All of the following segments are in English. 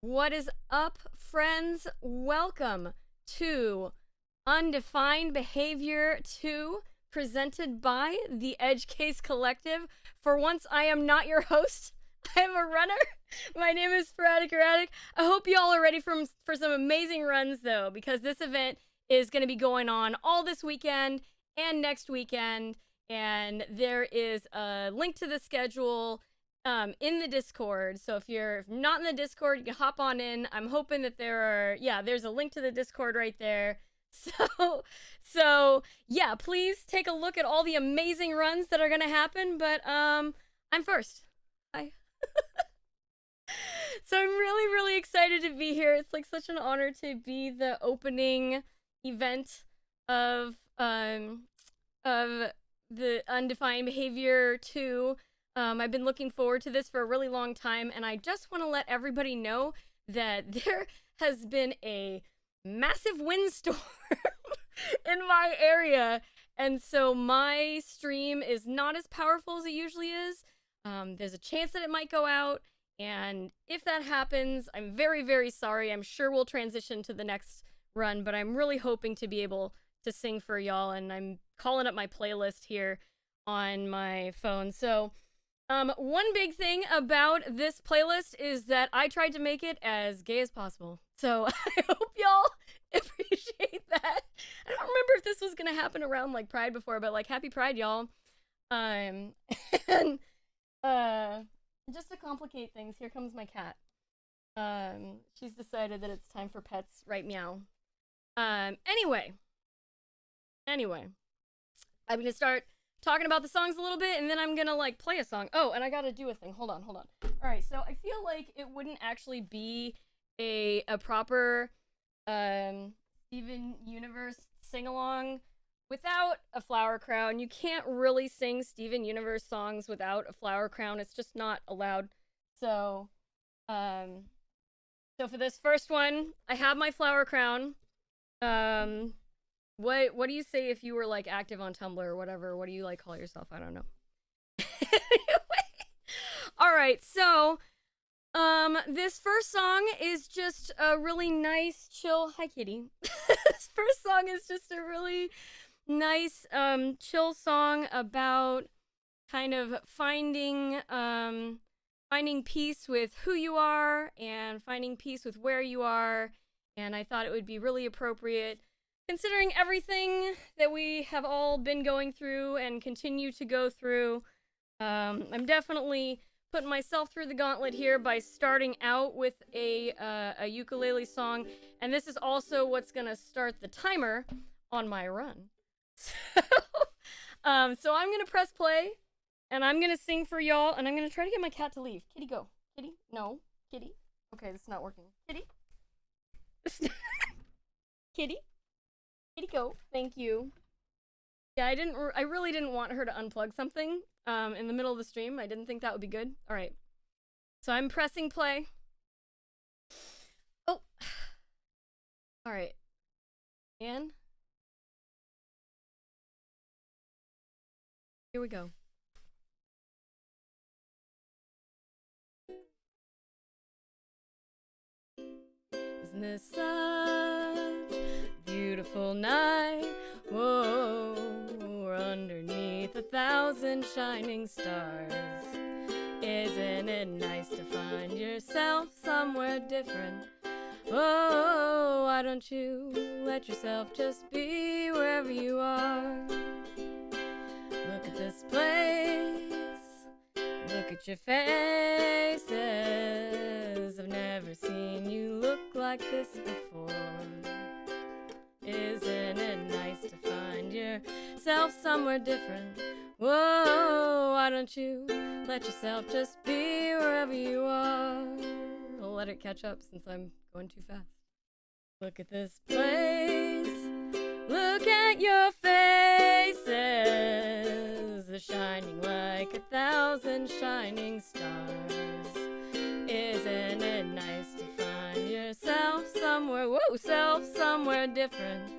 What is up, friends? Welcome to Undefined Behavior 2, presented by the Edge Case Collective. For once, I am not your host. I am a runner. My name is SporadicErratic. I hope y'all are ready for some amazing runs, though, because this event is going to be going on all this weekend and next weekend, and there is a link to the schedule in the Discord. So if you're not in the Discord, you can hop on in. I'm hoping that there's a link to the Discord right there. So yeah, please take a look at all the amazing runs that are gonna happen. But I'm first. Hi. So I'm really excited to be here. It's like such an honor to be the opening event of the Undefined Behavior 2. I've been looking forward to this for a really long time, and I just want to let everybody know that there has been a massive windstorm in my area, and so my stream is not as powerful as it usually is. There's a chance that it might go out, and if that happens, I'm very sorry. I'm sure we'll transition to the next run, but I'm really hoping to be able to sing for y'all, and I'm calling up my playlist here on my phone. So one big thing about this playlist is that I tried to make it as gay as possible. So I hope y'all appreciate that. I don't remember if this was gonna happen around like Pride before, but like happy Pride, y'all. And just to complicate things, here comes my cat. She's decided that it's time for pets, right? Meow. Anyway, I'm gonna start talking about the songs a little bit, and then I'm gonna like play a song. Oh, and I gotta do a thing. Hold on. All right, so I feel like it wouldn't actually be a proper Steven Universe sing-along without a flower crown. You can't really sing Steven Universe songs without a flower crown. It's just not allowed. So for this first one, I have my flower crown. What do you say if you were like active on Tumblr or whatever? What do you like call yourself? I don't know. Anyway. All right, so this first song is just a really nice, chill. Hi, kitty. This first song is just a really nice, chill song about kind of finding peace with who you are and finding peace with where you are. And I thought it would be really appropriate, considering everything that we have all been going through and continue to go through. I'm definitely putting myself through the gauntlet here by starting out with a ukulele song, and this is also what's gonna start the timer on my run. So I'm gonna press play, and I'm gonna sing for y'all, and I'm gonna try to get my cat to leave. Kitty, go. Kitty? No. Kitty? Okay, this is not working. Kitty? Kitty? Kitty, go. Thank you. Yeah, I really didn't want her to unplug something in the middle of the stream. I didn't think that would be good. All right. So I'm pressing play. Oh. All right. And here we go. Isn't this such a beautiful night? Whoa, we're underneath 1,000 shining stars. Isn't it nice to find yourself somewhere different? Oh, why don't you let yourself just be wherever you are? Look at this place, look at your faces. I've never seen you look like this before. Isn't it nice to find yourself somewhere different? Whoa, why don't you let yourself just be wherever you are? I'll let it catch up since I'm going too fast. Look at this place, look at your faces. They're shining like 1,000 shining stars. Isn't it nice to find yourself somewhere, somewhere different?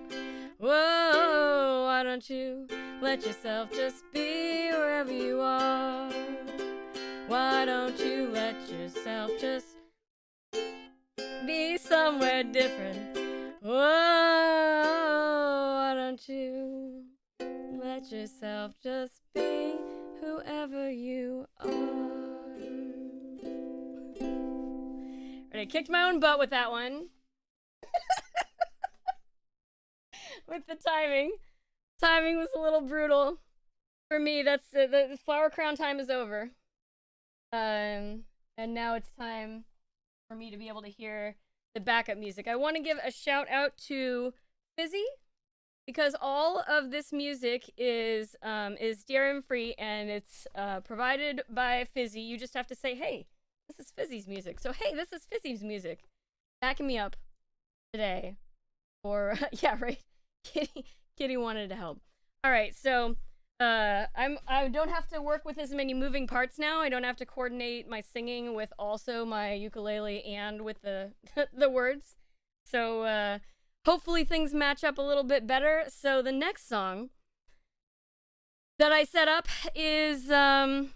Whoa, why don't you let yourself just be wherever you are? Why don't you let yourself just be somewhere different. Whoa, why don't you let yourself just be whoever you are? Right, I kicked my own butt with that one. With the timing. Timing was a little brutal. For me, that's the flower crown time is over. And now it's time for me to be able to hear the backup music. I want to give a shout out to Fizzy, because all of this music is DRM free, and it's provided by Fizzy. You just have to say, hey, this is Fizzy's music. So, hey, this is Fizzy's music. Backing me up today. Or, yeah, right. Kitty wanted to help. All right, so I don't have to work with as many moving parts now. I don't have to coordinate my singing with also my ukulele and with the the words. So hopefully things match up a little bit better. So the next song that I set up is one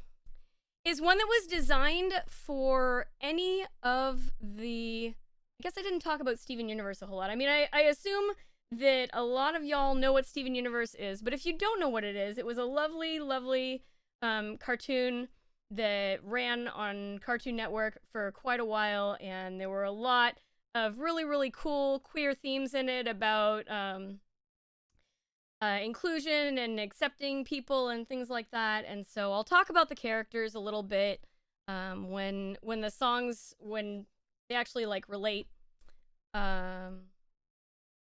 that was designed for any of the. I guess I didn't talk about Steven Universe a whole lot. I mean, I assume that a lot of y'all know what Steven Universe is, but if you don't know what it is, it was a lovely, lovely cartoon that ran on Cartoon Network for quite a while, and there were a lot of really, really cool queer themes in it about inclusion and accepting people and things like that. And so I'll talk about the characters a little bit when the songs, when they actually like relate.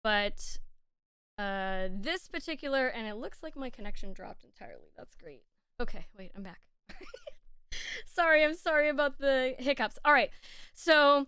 But this particular, and it looks like my connection dropped entirely. That's great. Okay, wait, I'm back. I'm sorry about the hiccups. All right, so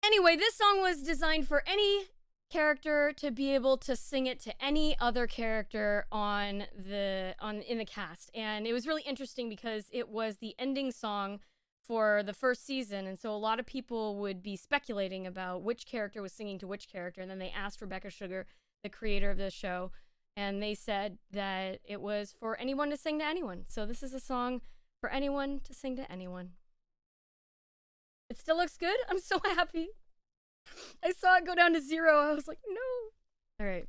anyway, this song was designed for any character to be able to sing it to any other character in the cast, and it was really interesting because it was the ending song for the first season, and so a lot of people would be speculating about which character was singing to which character, and then they asked Rebecca Sugar, the creator of the show, and they said that it was for anyone to sing to anyone. So this is a song for anyone to sing to anyone. It still looks good. I'm so happy. I saw it go down to 0. I was like, no. All right.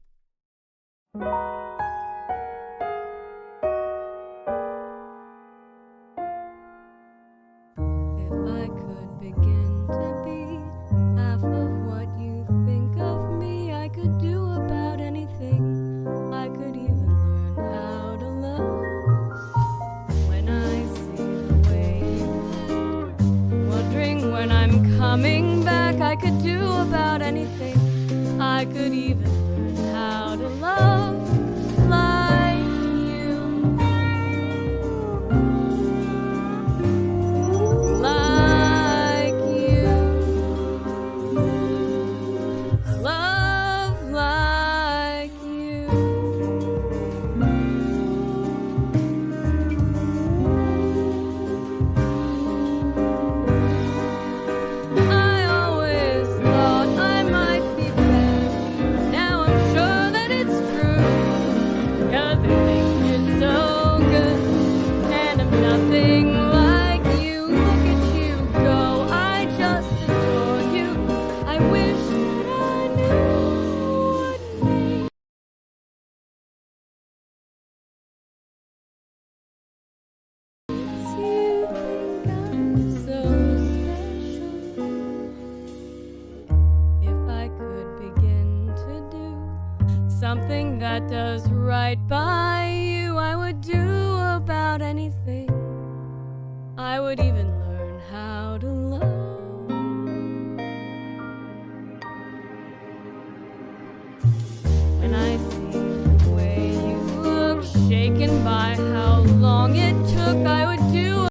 Coming back, I could do about anything. I could even learn how to love like you. Like you. Love like you. Something that does right by you, I would do about anything. I would even learn how to love. When I see the way you look, shaken by how long it took, I would do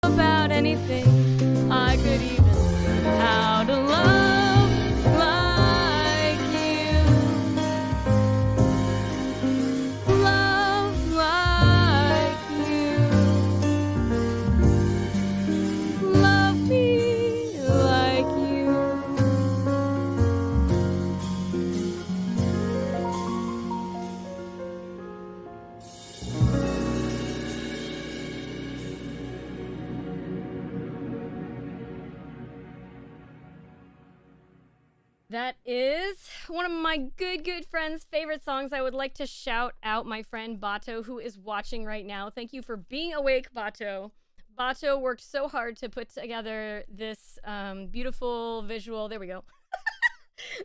about anything. I could even learn how to love. Like That is one of my good friends' favorite songs. I would like to shout out my friend Bato, who is watching right now. Thank you for being awake, Bato. Bato worked so hard to put together this beautiful visual. There we go.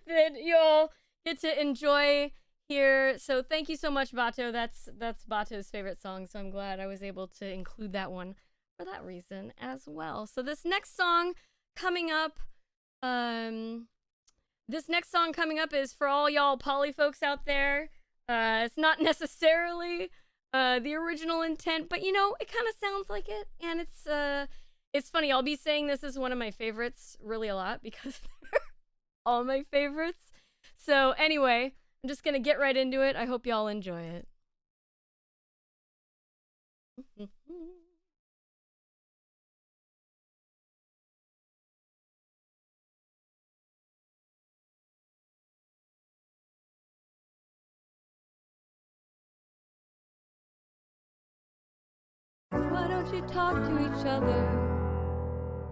That you'll get to enjoy here. So thank you so much, Bato. That's Bato's favorite song. So I'm glad I was able to include that one for that reason as well. So this next song coming up, is for all y'all poly folks out there. It's not necessarily the original intent, but you know, it kind of sounds like it, and it's funny. I'll be saying this is one of my favorites really a lot because they're all my favorites. So anyway, I'm just gonna get right into it. I hope y'all enjoy it. Why don't you talk to each other?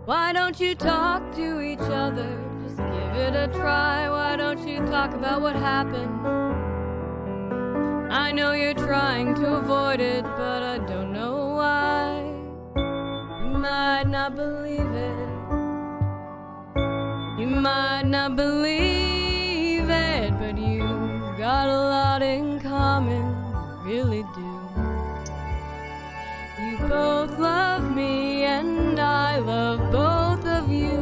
Why don't you talk to each other? Just give it a try. Why don't you talk about what happened? I know you're trying to avoid it, but I don't know why. You might not believe it. You might not believe it, but you've got a lot in common. You really do. You both love me and I love both of you.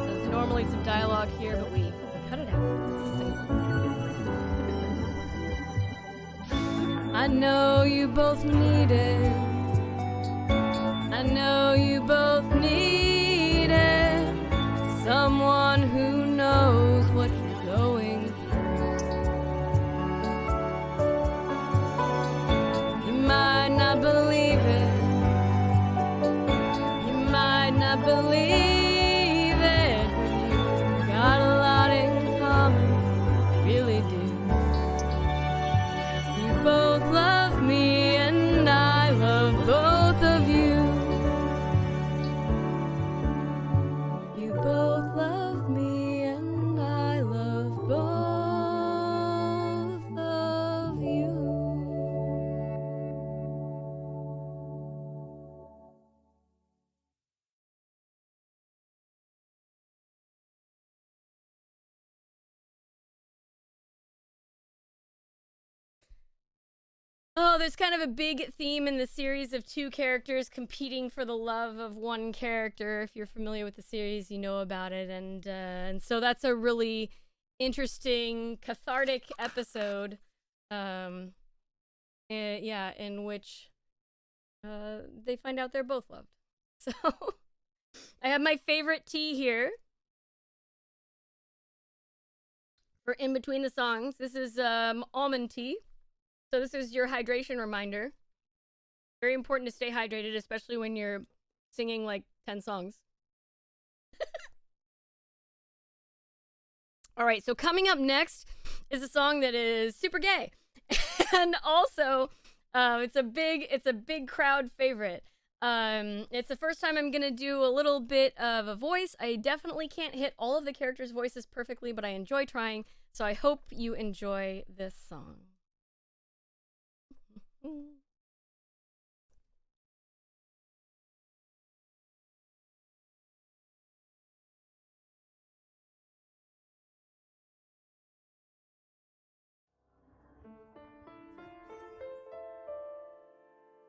There's normally some dialogue here, but we cut it out. I know you both need it. I know you both need it. Someone who knows what you're going through. You might not believe it. You might not believe it, but you've got a lot in common. You really do. You both love me and I love both of you. Both love me and I love both of you. Oh, there's kind of a big theme in the series of two characters competing for the love of one character. If you're familiar with the series, you know about it. And so that's a really interesting, cathartic episode. In which they find out they're both loved. So I have my favorite tea here for in between the songs. This is almond tea. So this is your hydration reminder. Very important to stay hydrated, especially when you're singing like 10 songs. All right, so coming up next is a song that is super gay. And also, it's a big crowd favorite. It's the first time I'm gonna do a little bit of a voice. I definitely can't hit all of the characters' voices perfectly, but I enjoy trying. So I hope you enjoy this song.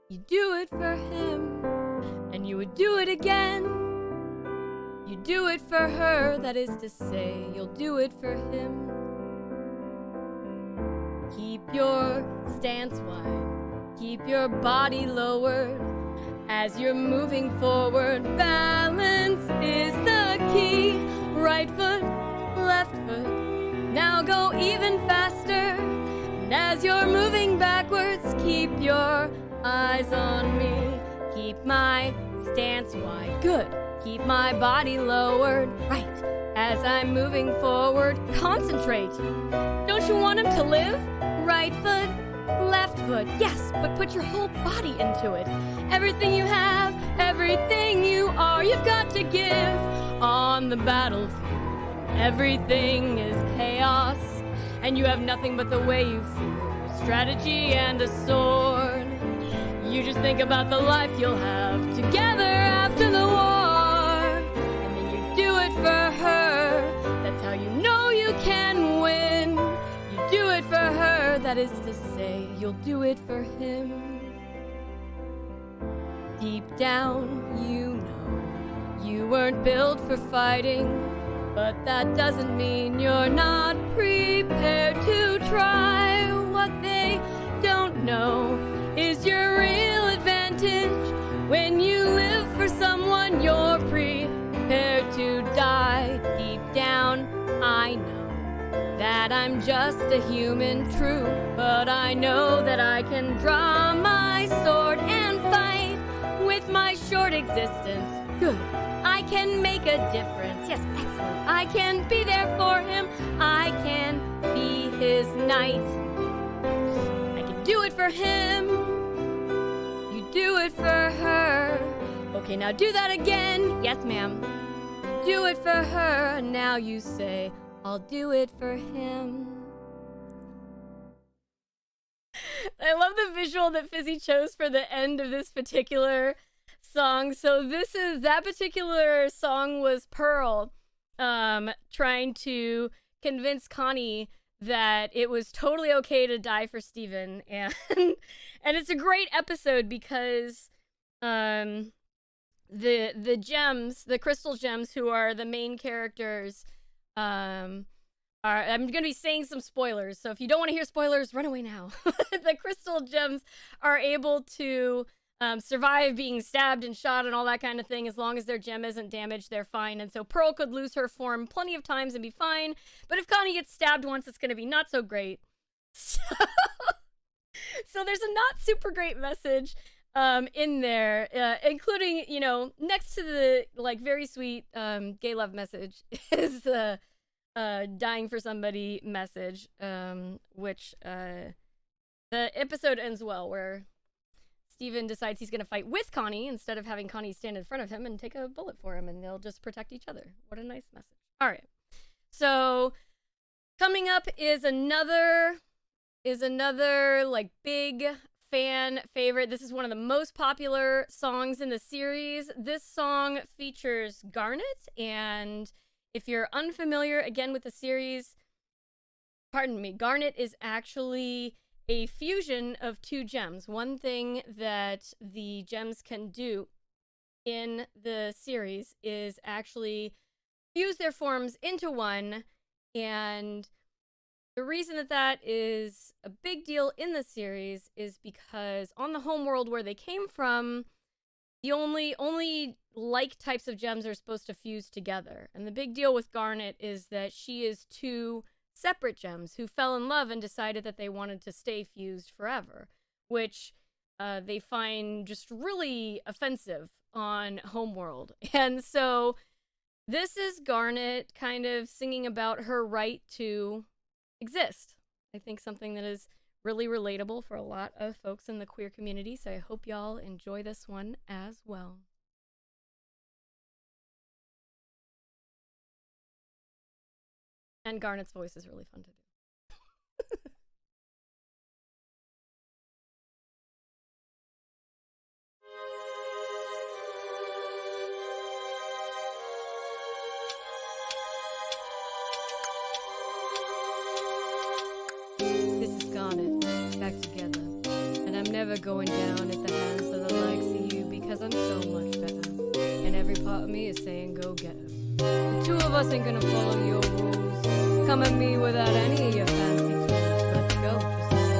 You do it for him, and you would do it again. You do it for her, that is to say, you'll do it for him. Keep your stance wide, keep your body lowered as you're moving forward. Balance is the key. Right foot, left foot. Now go even faster. And as you're moving backwards, keep your eyes on me. Keep my stance wide. Good. Keep my body lowered. Right. As I'm moving forward, concentrate. Don't you want him to live? Right foot, left foot, yes, but put your whole body into it. Everything you have, everything you are, you've got to give on the battlefield. Everything is chaos, and you have nothing but the way you feel. Strategy and a sword. You just think about the life you'll have together after the war. And then you do it for her. That's how you know you can win. You do it for her. That is to say, you'll do it for him. Deep down, you know you weren't built for fighting. But that doesn't mean you're not prepared to try. What they don't know is your real advantage. When you live for someone, you're prepared to die. Deep down, I know that I'm just a human, true. But I know that I can draw my sword and fight with my short existence. Good. I can make a difference. Yes, excellent. I can be there for him. I can be his knight. I can do it for him. You do it for her. Okay, now do that again. Yes, ma'am. Do it for her. Now you say, I'll do it for him. I love the visual that Fizzy chose for the end of this particular song. So that particular song was Pearl trying to convince Connie that it was totally okay to die for Steven, and it's a great episode because the gems, the crystal gems, who are the main characters, I'm gonna be saying some spoilers, so if you don't want to hear spoilers, run away now. The crystal gems are able to survive being stabbed and shot and all that kind of thing. As long as their gem isn't damaged, they're fine. And so Pearl could lose her form plenty of times and be fine. But if Connie gets stabbed once, it's going to be not so great. So there's a not super great message in there, including, you know, next to the like very sweet gay love message is the dying for somebody message, which the episode ends well, where Steven decides he's going to fight with Connie instead of having Connie stand in front of him and take a bullet for him, and they'll just protect each other. What a nice message. All right. So coming up is another like big fan favorite. This is one of the most popular songs in the series. This song features Garnet, and if you're unfamiliar again with the series, pardon me, Garnet is actually a fusion of two gems. One thing that the gems can do in the series is actually fuse their forms into one, and the reason that is a big deal in the series is because on the homeworld where they came from, the only like types of gems are supposed to fuse together. And the big deal with Garnet is that she is two separate gems who fell in love and decided that they wanted to stay fused forever, which they find just really offensive on Homeworld. And so this is Garnet kind of singing about her right to exist. I think something that is really relatable for a lot of folks in the queer community, so I hope y'all enjoy this one as well. And Garnet's voice is really fun to do. This is Garnet, back together. And I'm never going down at the hands of the likes of you because I'm so much better. And every part of me is saying go get her. The two of us ain't gonna follow your rules. Come at me without any of your fancy tools. Let's go, just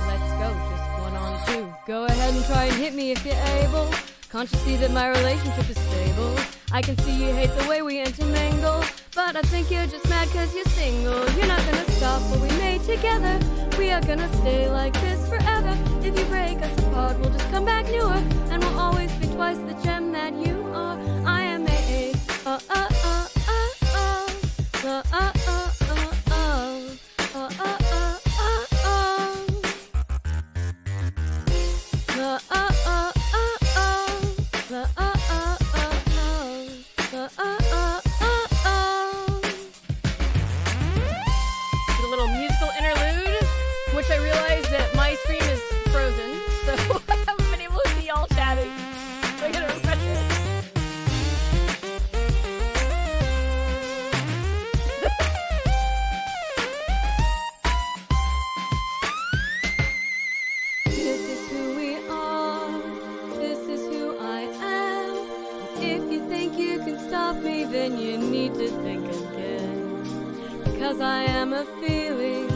let's go, just one on two. Go ahead and try and hit me if you're able. Can't you see that my relationship is stable? I can see you hate the way we intermingle, but I think you're just mad cause you're single. You're not gonna stop what we made together. We are gonna stay like this forever. If you break us apart, we'll just come back newer, and we'll always be twice the gem that you are. I am a the the a little musical interlude, which I realized that my stream is frozen, so I haven't been able to see y'all chatting. So I gotta refresh it. This is who we are. This is who I am. If you think you can stop me, then you need to think again. Because I am a feeling,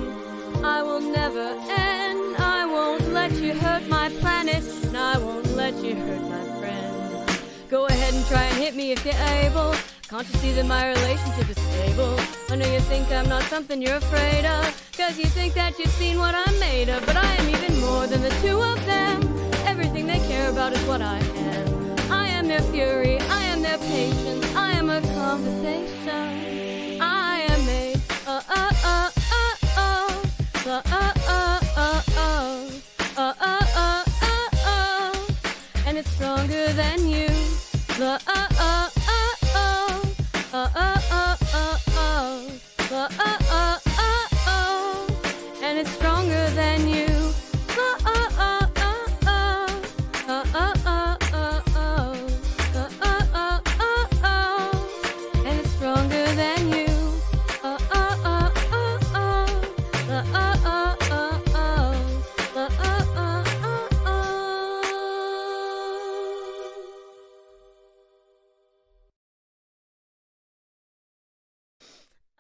I will never end. I won't let you hurt my planet, and I won't let you hurt my friends. Go ahead and try and hit me if you're able. Can't you see that my relationship is stable? I know you think I'm not something you're afraid of, cause you think that you've seen what I'm made of. But I am even more than the two of them. Everything they care about is what I am. I am their fury, I am their patience, I am a conversation. I am made and it's stronger than you. And it's stronger than you. And it's stronger than you.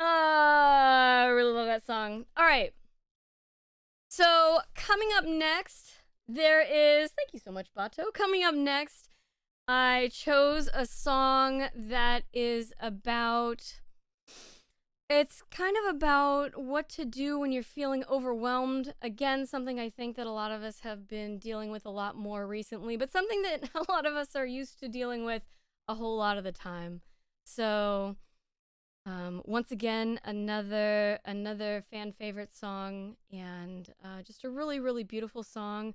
I really love that song. All right. So, coming up next, there is... Thank you so much, Bato. Coming up next, I chose a song that is about... It's kind of about what to do when you're feeling overwhelmed. Again, something I think that a lot of us have been dealing with a lot more recently, but something that a lot of us are used to dealing with a whole lot of the time. So... once again, another fan favorite song, and just a really, really beautiful song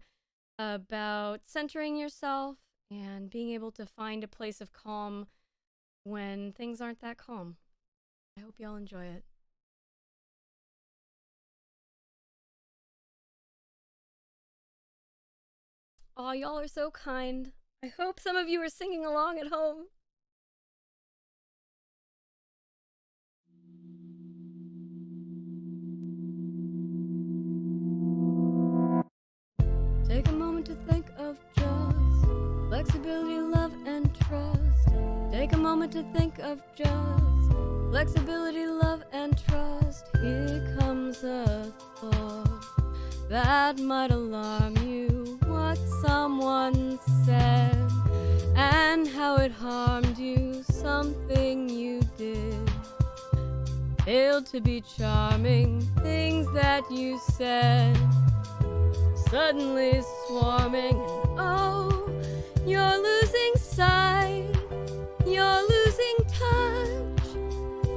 about centering yourself and being able to find a place of calm when things aren't that calm. I hope y'all enjoy it. Aw, y'all are so kind. I hope some of you are singing along at home. Take a moment to think of just flexibility, love, and trust. Take a moment to think of just flexibility, love, and trust. Here comes a thought that might alarm you. What someone said and how it harmed you. Something you did failed to be charming. Things that you said suddenly swarming, and oh, you're losing sight, you're losing touch.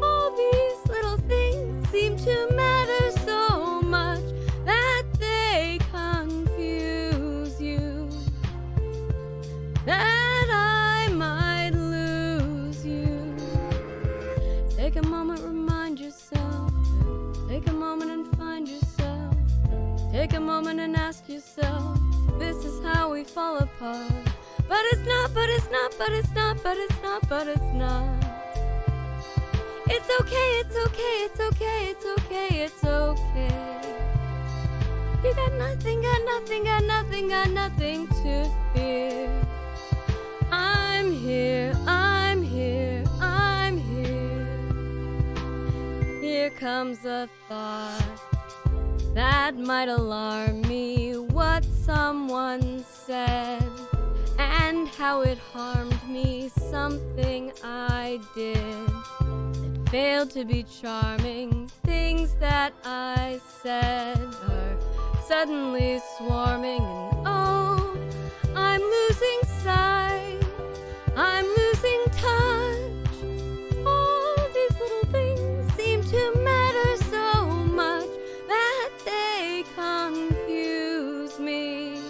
All these little things seem to matter so much that they confuse you, that I might lose you. Take a moment, remind yourself, take a moment and find yourself. Take a moment and ask yourself, this is how we fall apart. But it's not, but it's not, but it's not, but it's not, but it's not. It's okay, it's okay, it's okay, it's okay, it's okay. You got nothing, got nothing, got nothing, got nothing to fear. I'm here, I'm here, I'm here. Here comes a thought that might alarm me. What someone said and how it harmed me. Something I did that failed to be charming. Things that I said are suddenly swarming, and oh, I'm losing sight, I'm losing touch. All these little things seem to matter so much that they confuse me,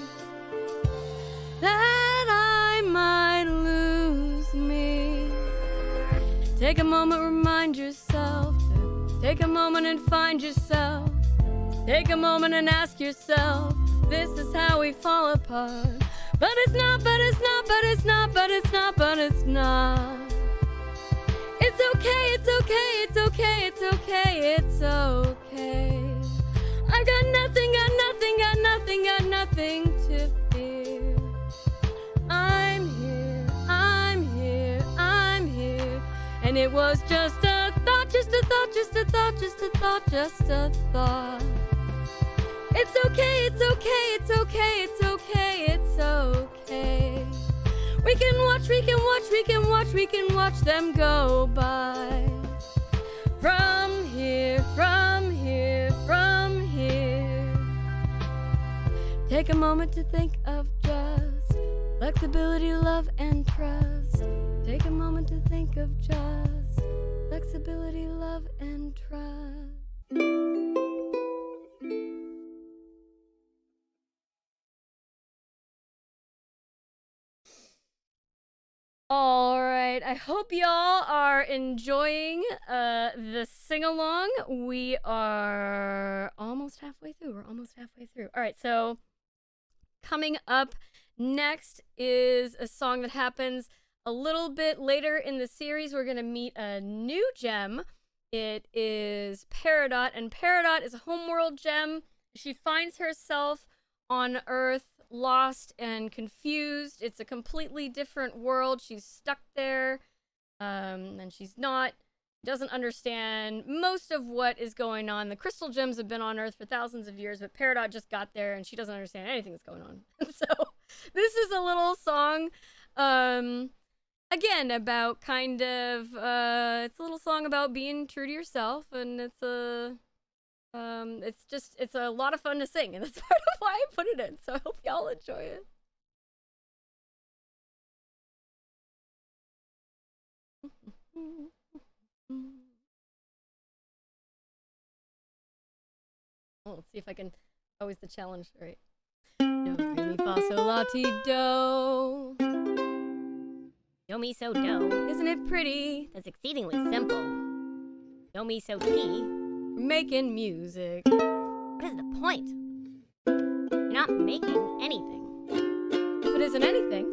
Take a moment, remind yourself. Take a moment and find yourself. Take a moment and ask yourself, this is how we fall apart. But it's not, but it's not, but it's not, but it's not, but it's not. It's okay, it's okay, it's okay, it's okay, it's okay. I've got nothing, got nothing, got nothing, got nothing to fear. I'm here, I'm here, I'm here. And it was just a thought, just a thought, just a thought, just a thought, just a thought. It's okay, it's okay, it's okay, it's okay, it's okay. We can watch, we can watch, we can watch, we can watch them go by. From here, from here, from here. Take a moment to think of just flexibility, love, and trust. Take a moment to think of just flexibility, love, and trust. All right, I hope y'all are enjoying the sing-along. We are almost halfway through. We're almost halfway through. All right, so coming up next is a song that happens a little bit later in the series. We're going to meet a new gem. It is Peridot, and Peridot is a homeworld gem. She finds herself on Earth, lost and confused. It's a completely different world. She's stuck there, and she's doesn't understand most of what is going on. The crystal gems have been on Earth for thousands of years, but Peridot just got there, and she doesn't understand anything that's going on. So this is a little song, again, about kind of, it's a little song about being true to yourself, and it's a lot of fun to sing, and that's part of why I put it in. So I hope y'all enjoy it. Oh, let's see if I can. Always the challenge, right? Do, re, mi, fa, sol, la, ti, do. Do, mi, so, do. Isn't it pretty? That's exceedingly simple. Do, mi, so, ti. We're making music. What is the point? You're not making anything. If it isn't anything,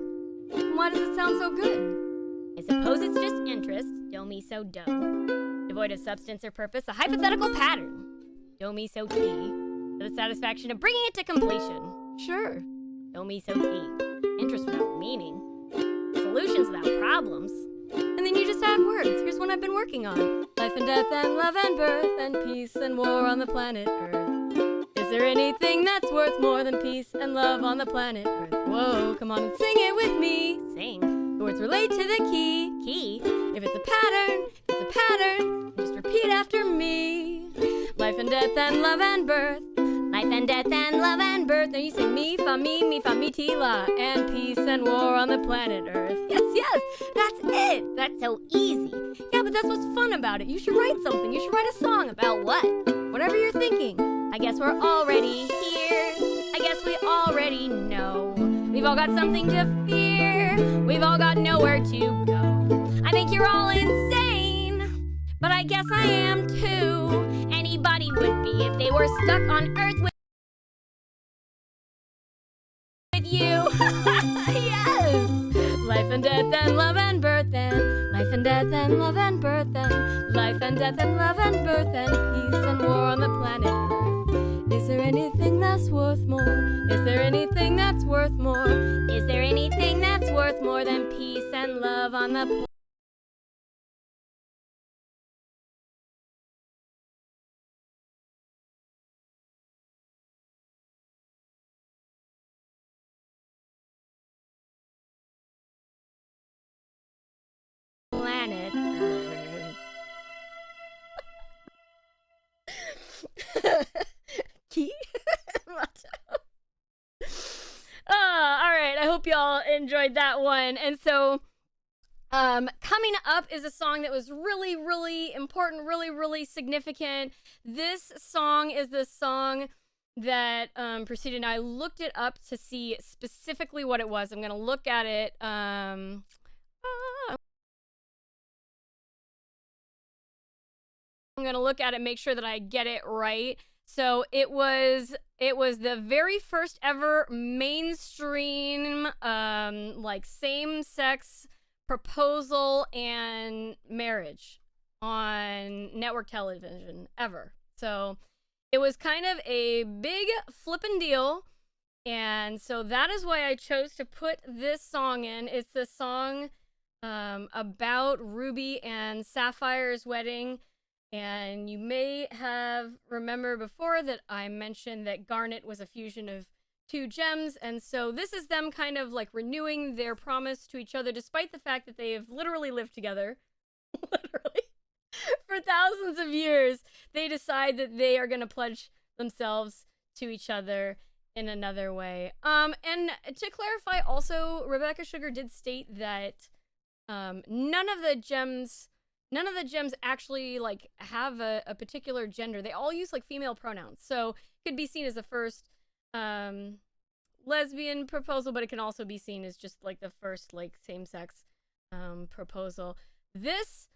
then why does it sound so good? I suppose it's just interest. Do, mi, so, do. Devoid of substance or purpose, a hypothetical pattern. Do, mi, so, ti. For the satisfaction of bringing it to completion. Sure. Do, mi, so, ti. Interest without meaning. Solutions without problems. And then you just add words. Here's one I've been working on. Life and death and love and birth and peace and war on the planet Earth. Is there anything that's worth more than peace and love on the planet Earth? Whoa, come on and sing it with me. Sing. The words relate to the key. Key. If it's a pattern, just repeat after me. Life and death and love and birth. Life and death and love and birth. Then you sing mi, fa, mi, ti, la. And peace and war on the planet Earth. Yes, yes, that's it. That's so easy. Yeah, but that's what's fun about it. You should write something. You should write a song About what? whatever you're thinking. I guess we're already here. I guess we already know. We've all got something to fear. We've all got nowhere to go. I think you're all insane, but I guess I am too. Anybody would be if they were stuck on Earth with you. Yes! Life and death and love and birth and life and death and love and birth and life and death and love and birth and peace and war on the planet Earth. Is there anything that's worth more? Is there anything that's worth more? Is there anything that's worth more than peace and love on the planet Earth? Key? All right. I hope y'all enjoyed that one. And so, coming up is a song that was really, really important, really, really significant. This song is the song that preceded, and I looked it up to see specifically what it was. I'm going to look at it. I'm gonna look at it, make sure that I get it right. So it was the very first ever mainstream like same-sex proposal and marriage on network television ever. So it was kind of a big flippin' deal. And so that is why I chose to put this song in. It's the song about Ruby and Sapphire's wedding. And you may have remembered before that I mentioned that Garnet was a fusion of two gems. And so this is them kind of like renewing their promise to each other, despite the fact that they have literally lived together. Literally. For thousands of years. They decide that they are going to pledge themselves to each other in another way. And to clarify also, Rebecca Sugar did state that none of the gems actually like have a particular gender. They all use like female pronouns. So it could be seen as the first lesbian proposal, but it can also be seen as just like the first like same-sex proposal. This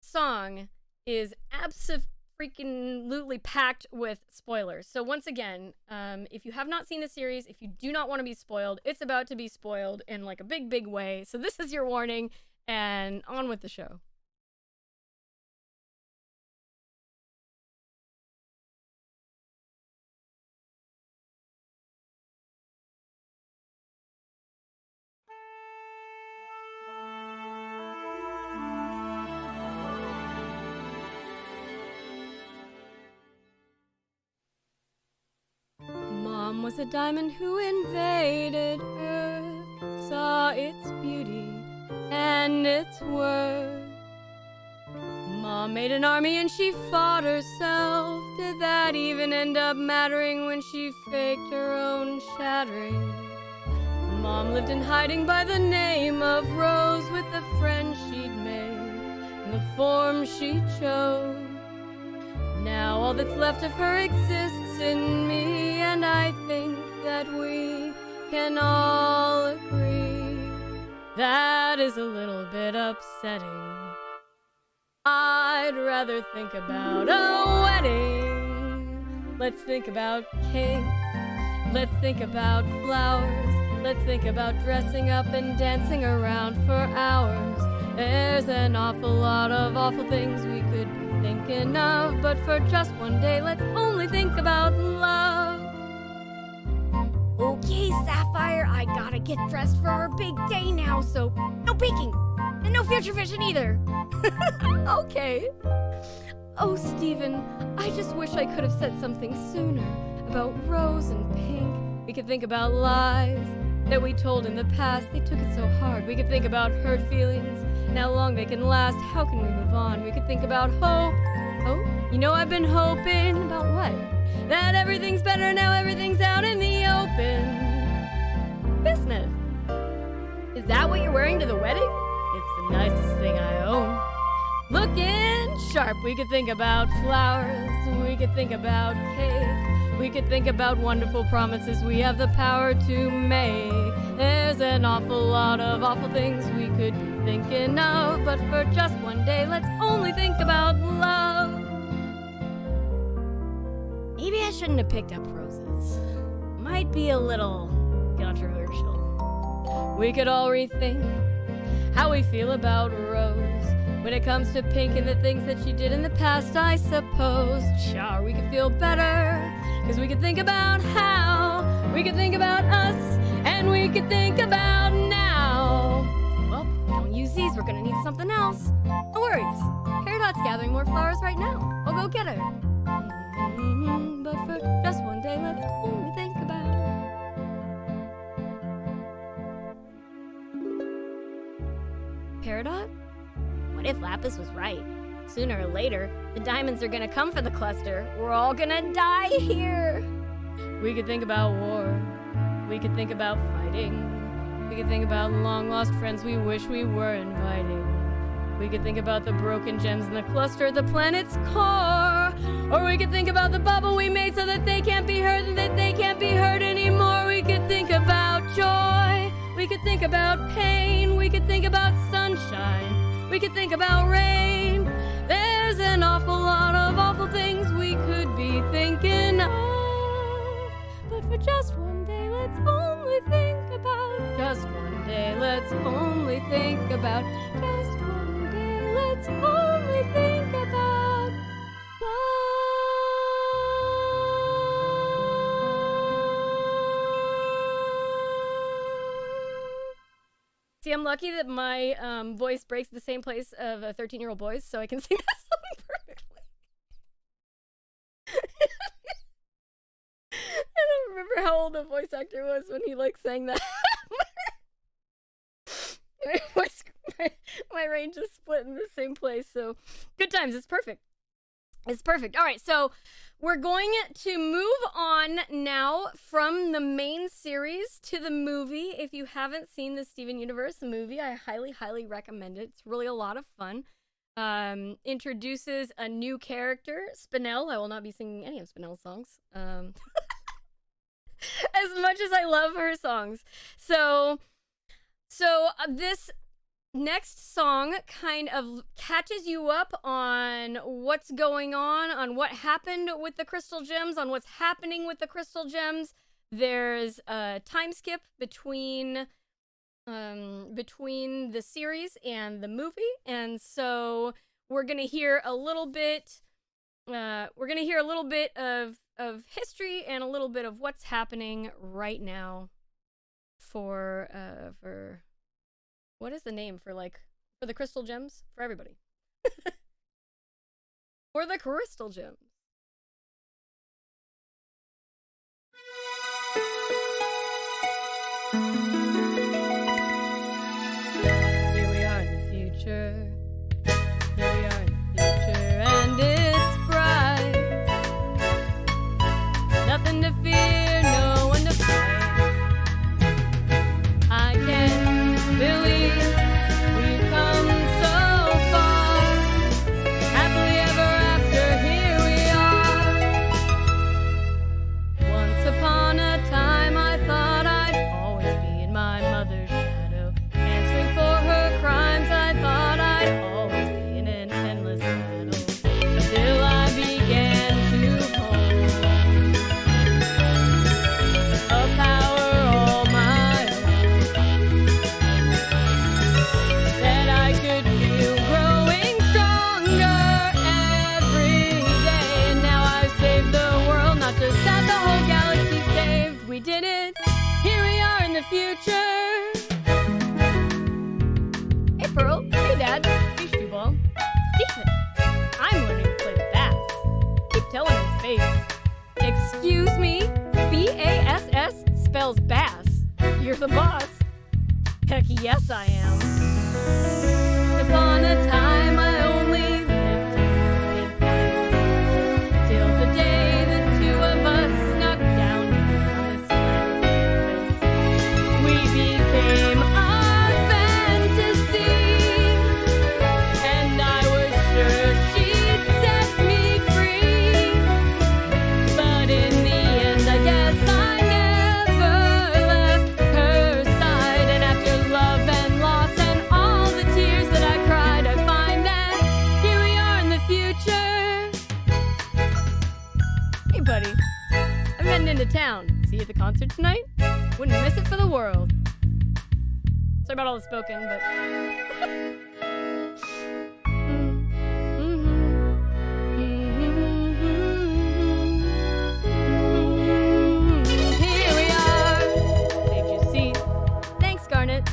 song is absolutely packed with spoilers. So once again, if you have not seen the series, if you do not want to be spoiled, it's about to be spoiled in like a big way. So this is your warning, and on with the show. Mom was a diamond who invaded Earth, saw its beauty and its worth. Mom made an army and she fought herself. Did that even end up mattering when she faked her own shattering? Mom lived in hiding by the name of Rose, with the friends she'd made and the form she chose. Now all that's left of her exists in me, and I think that we can all agree that is a little bit upsetting. I'd rather think about a wedding. Let's think about cake. Let's think about flowers. Let's think about dressing up and dancing around for hours. There's an awful lot of awful things we could be thinking of, but for just one day, let's only think about love. Okay, Sapphire, I gotta get dressed for our big day now, so no peeking, and no future vision either. Okay. Oh, Steven, I just wish I could have said something sooner about Rose and Pink. We could think about lies that we told in the past. They took it so hard. We could think about hurt feelings and how long they can last. How can we move on? We could think about hope. Oh, you know I've been hoping about what? That everything's better now, everything's out in the open. Business. Is that what you're wearing to the wedding? It's the nicest thing I own. Looking sharp. We could think about flowers. We could think about cake. We could think about wonderful promises we have the power to make. There's an awful lot of awful things we could be thinking of, but for just one day, let's only think about love. Maybe I shouldn't have picked up roses. Might be a little controversial. We could all rethink how we feel about Rose when it comes to Pink and the things that she did in the past, I suppose. Sure, we could feel better, because we could think about how, we could think about us, and we could think about now. Well, don't use these, we're gonna need something else. No worries. Peridot's gathering more flowers right now. I'll go get her. But for just one day, let's only think about. Peridot? What if Lapis was right? Sooner or later, the diamonds are gonna come for the cluster. We're all gonna die here. We could think about war. We could think about fighting. We could think about long-lost friends we wish we were inviting. We could think about the broken gems in the cluster at the planet's core. Or we could think about the bubble we made so that they can't be hurt and that they can't be hurt anymore. We could think about joy. We could think about pain. We could think about sunshine. We could think about rain. There's there's an awful lot of awful things we could be thinking of. But for just one day, let's only think about. Just one day, let's only think about. Just one day, let's only think about love. See, I'm lucky that my voice breaks the same place of a 13-year-old boy's, so I can sing that song perfectly. I don't remember how old the voice actor was when he like sang that. my range is split in the same place, so good times. It's perfect. It's perfect. All right, so we're going to move on now from the main series to the movie. If you haven't seen the Steven Universe movie, I highly, highly recommend it. It's really a lot of fun. Introduces a new character, Spinel. I will not be singing any of Spinel's songs. As much as I love her songs. So this next song kind of catches you up on what's going on what happened with the crystal gems, on what's happening with the crystal gems. There's a time skip between the series and the movie, and so we're gonna hear a little bit. We're gonna hear a little bit of history and a little bit of what's happening right now for what is the name for the crystal gems? For everybody. For the crystal gems. Here we are in the future. Here we are in the future, and it's bright. Nothing to fear, no one to fight. I can't believe we've come so far. Happily ever after, here we are. Once upon a time, I thought I'd always be in my mother's shadow, answering for her crimes. I thought I'd always be in an endless battle, until I began to hold a power all my own that I could feel growing stronger every day. And now I've saved the world, not just that, the whole galaxy saved. We did it. Here we are in the future. Hey Pearl. Hey Dad. Hey Shoeball. Stephen. I'm learning to play the bass. Keep telling his face. Excuse me. B-A-S-S spells bass. You're the boss. Heck yes, I am. Upon a time I only lived to think back, till the day the two of us snuck down on this planet. We became a fantasy, and I was sure she'd set me free. But in the end, I guess I never left her side. And after love and loss and all the tears that I cried, I find that here we are in the future. Hey, buddy. I'm heading into town. See you at the concert tonight? Wouldn't miss it for the world. Sorry about all the spoken, but... Here we are. Saved your seat. Thanks, Garnet.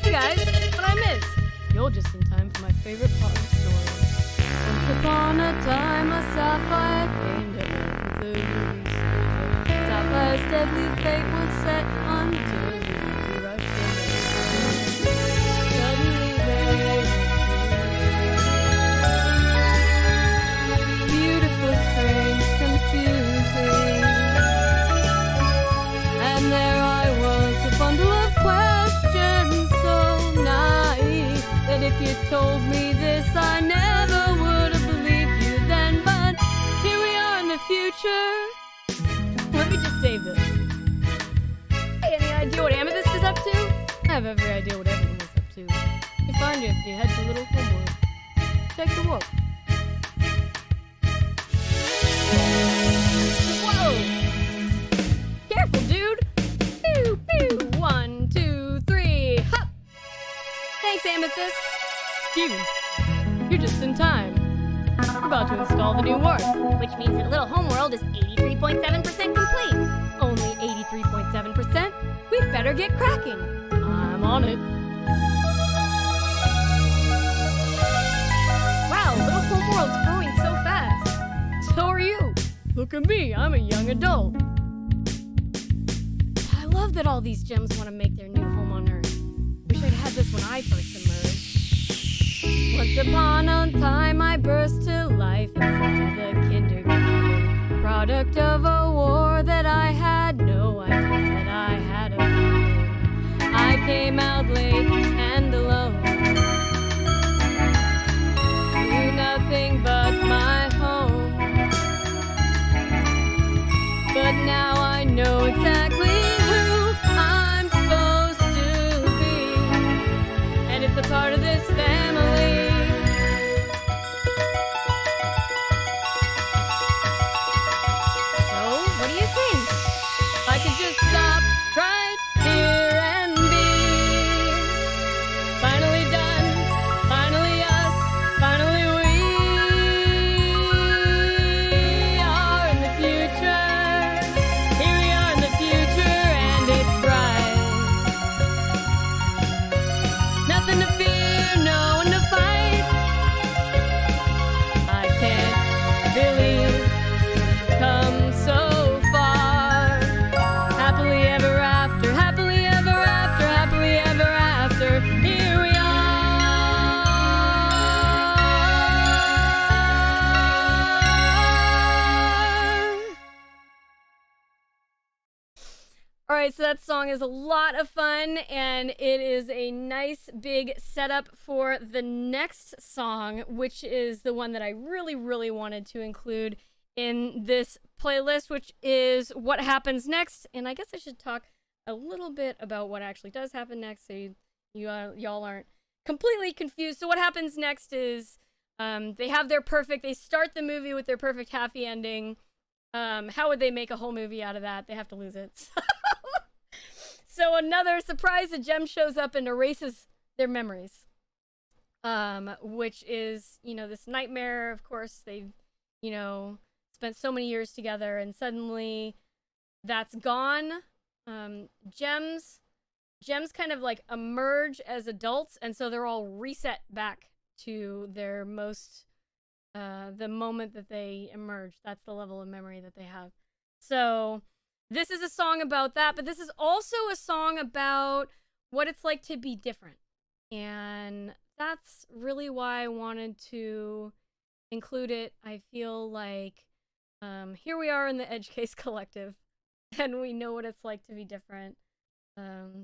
Hey guys, what I missed? You're just in time for my favorite part of the story. Once upon a time, a sapphire came to earth with a ruby silver. Sapphire's deadly fate was set until the ruby rushed in. Suddenly they appeared. Beautiful, strange, confusing. And there I was, a bundle of questions, so naive, that if you told me this, I never would have believed you then. But here we are in the future. Let me just save this. Hey, any idea what Amethyst is up to? I have every idea what everyone is up to. You find you if you head to Little Homewood. Take the walk. Whoa! Careful, dude! Pew, pew! 1, 2, 3, hop! Thanks, Amethyst. Steven, you're just in time. We're about to install the new warp. Which means that Little Homeworld is 83.7% complete. Only 83.7%? We better get cracking. I'm on it. Wow, Little Homeworld's growing so fast. So are you. Look at me, I'm a young adult. I love that all these gems want to make their new home on Earth. Wish I'd had this when I first emerged. Once upon a time, I burst to life inside the kindergarten. Product of a war that I had no idea that I had a war. I came out late and alone. Knew nothing but my home. But now I know exactly who I'm supposed to be. And it's a part of this family. So, what do you think? I could just stop right here and be finally done, finally us, finally we are in the future. Here we are in the future and it's bright. Nothing to fear, no one to fight. I can't believe come so far. Happily ever after, happily ever after, happily ever after. Here we are. All right, so that song is a lot of fun, and it is a nice big setup for the next song, which is the one that I really, really wanted to include in this playlist, which is What Happens Next. And I guess I should talk a little bit about what actually does happen next, so y'all aren't completely confused. So what happens next is they start the movie with their perfect happy ending. How would they make a whole movie out of that? They have to lose it. So another surprise, a gem shows up and erases their memories. Which is, this nightmare. Of course, they've, spent so many years together, and suddenly that's gone. Gems kind of like emerge as adults, and so they're all reset back to their most, the moment that they emerged. That's the level of memory that they have. So this is a song about that, but this is also a song about what it's like to be different. And that's really why I wanted to include it. I feel like here we are in the Edge Case Collective, and we know what it's like to be different.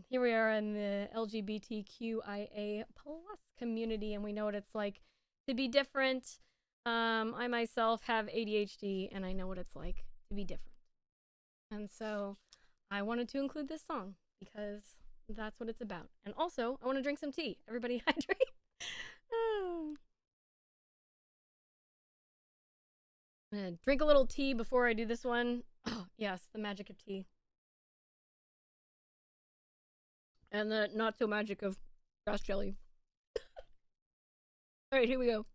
Here we are in the LGBTQIA+ community, and we know what it's like to be different. I myself have ADHD, and I know what it's like to be different. And so I wanted to include this song because that's what it's about. And also, I want to drink some tea. Everybody hydrate. I'm gonna drink a little tea before I do this one. Oh, yes, the magic of tea. And the not so magic of grass jelly. All right, here we go.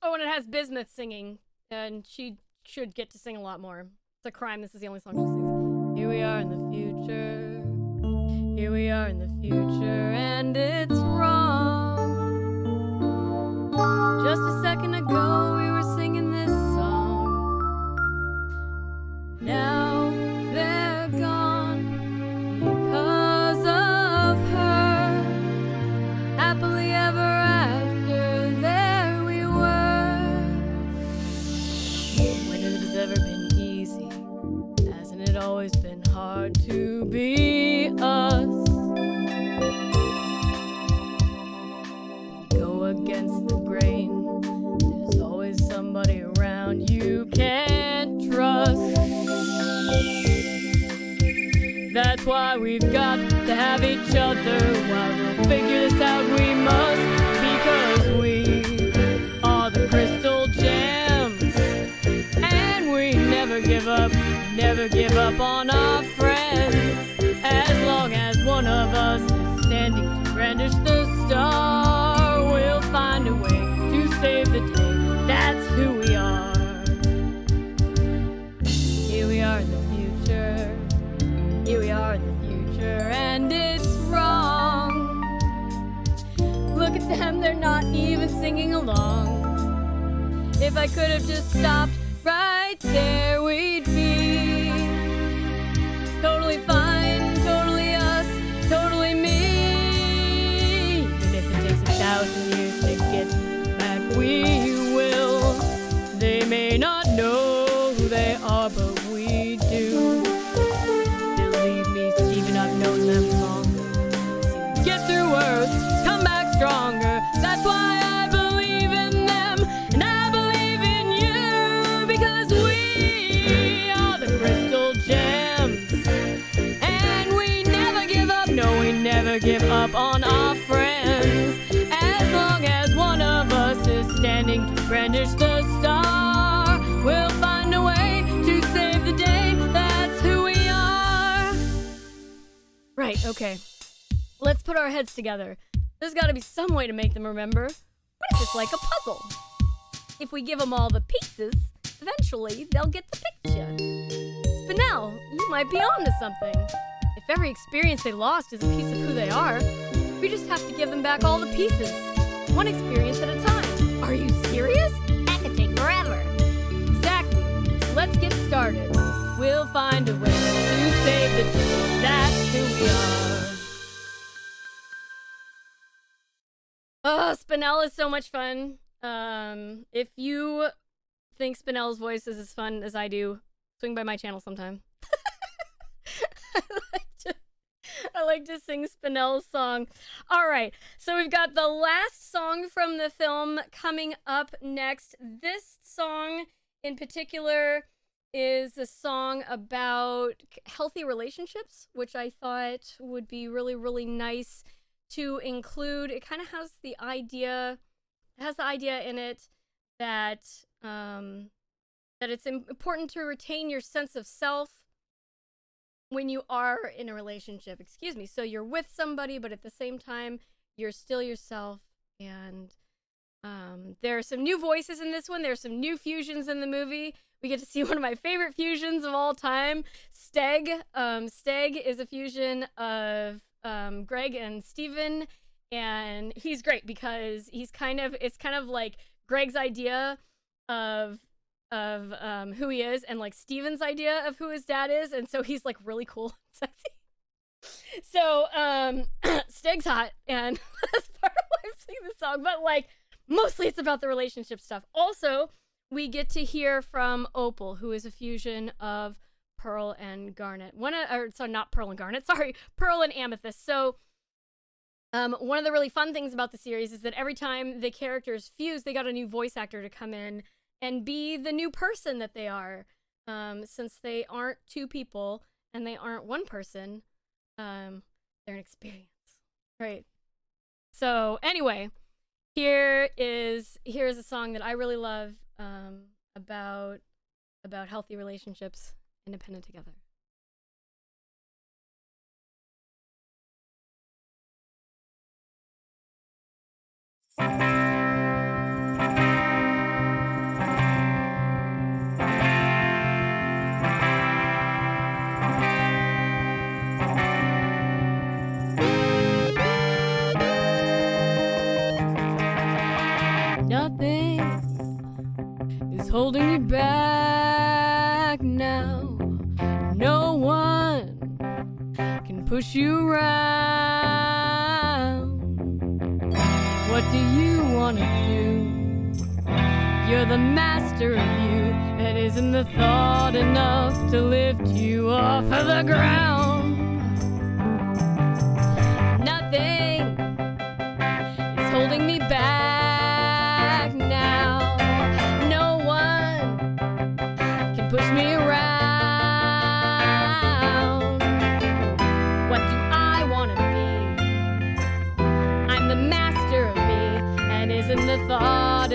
Oh, and it has Bismuth singing, and she should get to sing a lot more. It's a crime this is the only song she sings. Here we are in the future. Here we are in the future, and it's wrong. Just a second ago, we were singing this song. Now they're gone because of her. Happily ever after, there we were. When it has ever been easy, hasn't it always been hard to be us? why we've got to have each other. While we'll figure this out, we must, because we are the crystal gems. And we never give up on our friends. As long as one of us is standing to brandish the star, we'll find a way to save the day. That's who we are. Here we are in the future. Here we are in the future, and it's wrong. Look at them, they're not even singing along. If I could have just stopped right there, we'd be totally fine, totally us, totally me. Even if it takes 1,000 years to get back, we will. They may not know who they are, but we do. Believe me, Steven, I've known them longer. Get through Earth, come back stronger. That's why I believe in them, and I believe in you, because we are the crystal gems. And we never give up, no, we never give up on our friends. As long as one of us is standing to brandish the star, we'll find a way to save the day. That's who we are. Right, okay. Let's put our heads together. There's gotta be some way to make them remember. What if it's like a puzzle? If we give them all the pieces, eventually they'll get the picture. Spinel, you might be onto something. If every experience they lost is a piece of who they are, we just have to give them back all the pieces. One experience at a time. Are you serious? That could take forever. Exactly. Let's get started. We'll find a way to save the day. That's who we are. Oh, Spinel is so much fun. If you think Spinel's voice is as fun as I do, swing by my channel sometime. I like to sing Spinel's song. All right, so we've got the last song from the film coming up next. This song in particular is a song about healthy relationships, which I thought would be really, really nice to include. It kind of has the idea in it that that it's important to retain your sense of self when you are in a relationship. Excuse me. So you're with somebody, but at the same time, you're still yourself. And there are some new voices in this one. There's some new fusions in the movie. We get to see one of my favorite fusions of all time, Steg. Steg is a fusion of Greg and Steven, and he's great because it's kind of like Greg's idea of who he is, and like Steven's idea of who his dad is, and so he's like really cool and sexy. So Steg's hot, and that's part of why I'm singing this song, but like mostly it's about the relationship stuff. Also, we get to hear from Opal, who is a fusion of Pearl and Garnet. Not Pearl and Garnet, sorry, Pearl and Amethyst. So one of the really fun things about the series is that every time the characters fuse, they got a new voice actor to come in and be the new person that they are. Since they aren't two people and they aren't one person, they're an experience, right? So anyway, here is a song that I really love about healthy relationships, independent together. Nothing is holding you back now. No one can push you around. What do you want to do? You're the master of you, and isn't the thought enough to lift you off of the ground? Nothing is holding me back now. No one can push me around.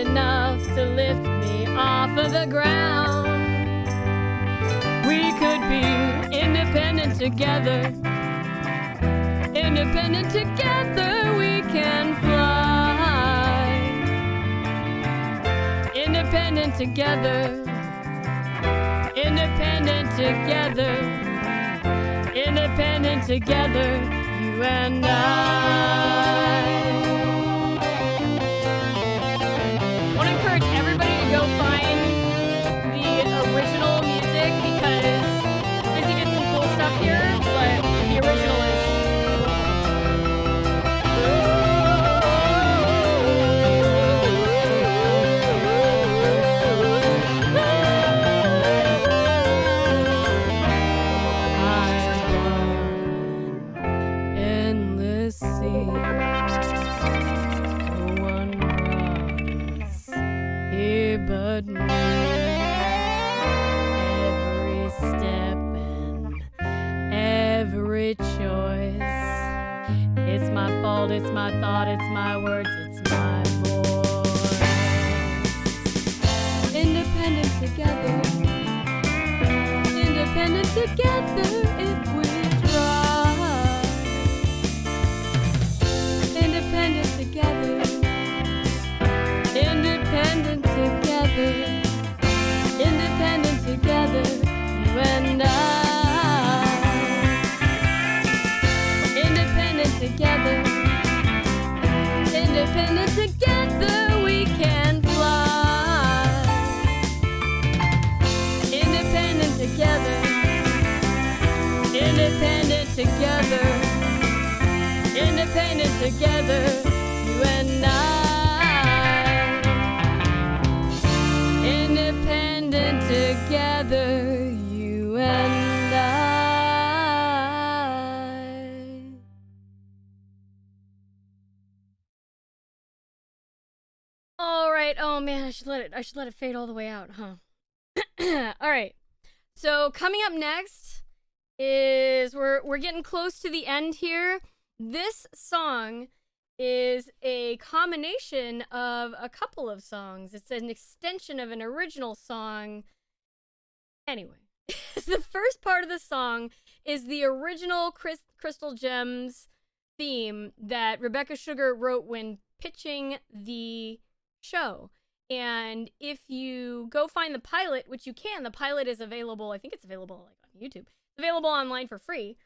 enough to lift me off of the ground. We could be independent together. Independent together we can fly. Independent together. Independent together. Independent together, you and I want to encourage everybody to go find the original music because Izzy did some cool stuff here, but the original is but me. Every step and every choice. It's my fault, it's my thought, it's my words, it's my voice. Independent together. Independent together if we try. Independent together. Independent together, independent together, you and I. Independent together, independent together, we can fly. Independent together, independent together, independent together, you and I. Independent together, you and I. All right. Oh man, I should let it fade all the way out, huh? All right. So coming up next is we're getting close to the end here. This song is a combination of a couple of songs. It's an extension of an original song. Anyway, the first part of the song is the original Crystal Gems theme that Rebecca Sugar wrote when pitching the show. And if you go find the pilot, which you can, the pilot is available. I think it's available like on YouTube. It's available online for free.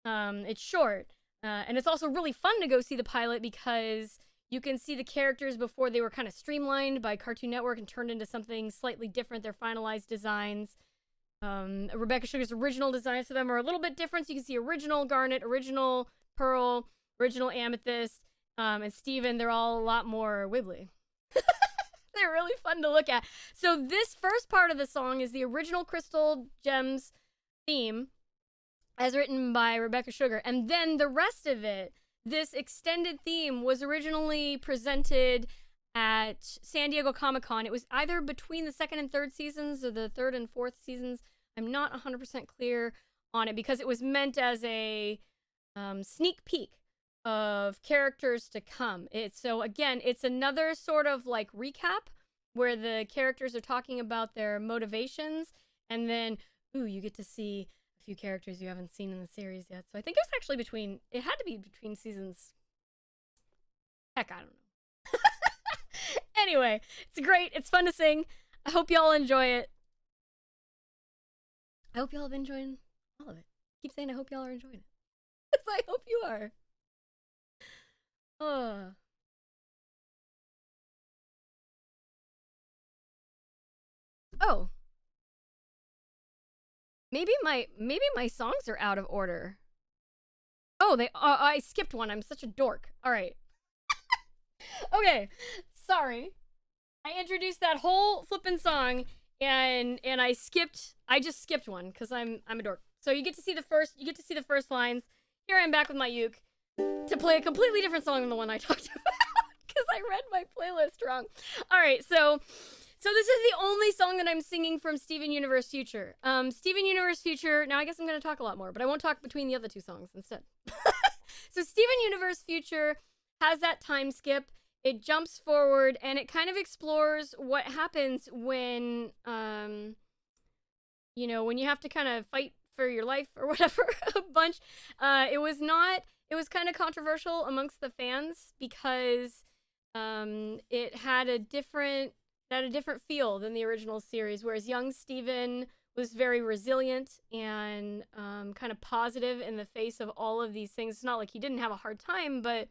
It's short. And it's also really fun to go see the pilot because you can see the characters before they were kind of streamlined by Cartoon Network and turned into something slightly different. Their finalized designs. Rebecca Sugar's original designs for them are a little bit different. So you can see original Garnet, original Pearl, original Amethyst, and Steven. They're all a lot more wibbly. They're really fun to look at. So this first part of the song is the original Crystal Gems theme, as written by Rebecca Sugar. And then the rest of it, this extended theme, was originally presented at San Diego Comic-Con. It was either between the second and third seasons or the third and fourth seasons. I'm not 100% clear on it because it was meant as a sneak peek of characters to come. So again, it's another sort of like recap where the characters are talking about their motivations, and then, ooh, you get to see few characters you haven't seen in the series yet. So I think it was actually it had to be between seasons. Heck, I don't know. Anyway, it's great. It's fun to sing. I hope y'all enjoy it. I hope y'all have been enjoying all of it. I keep saying I hope y'all are enjoying it. Because I hope you are. Oh. Maybe my songs are out of order. Oh, I skipped one. I'm such a dork. All right. Okay. Sorry. I introduced that whole flippin' song and I just skipped one because I'm a dork. So you get to see the first lines. Here I am back with my uke to play a completely different song than the one I talked about because I read my playlist wrong. All right, so this is the only song that I'm singing from Steven Universe Future. Steven Universe Future, now I guess I'm going to talk a lot more, but I won't talk between the other two songs instead. So Steven Universe Future has that time skip. it jumps forward and it kind of explores what happens when, you know, when you have to kind of fight for your life or whatever a bunch. It was kind of controversial amongst the fans because it had a different feel than the original series, whereas young Steven was very resilient and kind of positive in the face of all of these things. It's not like he didn't have a hard time, but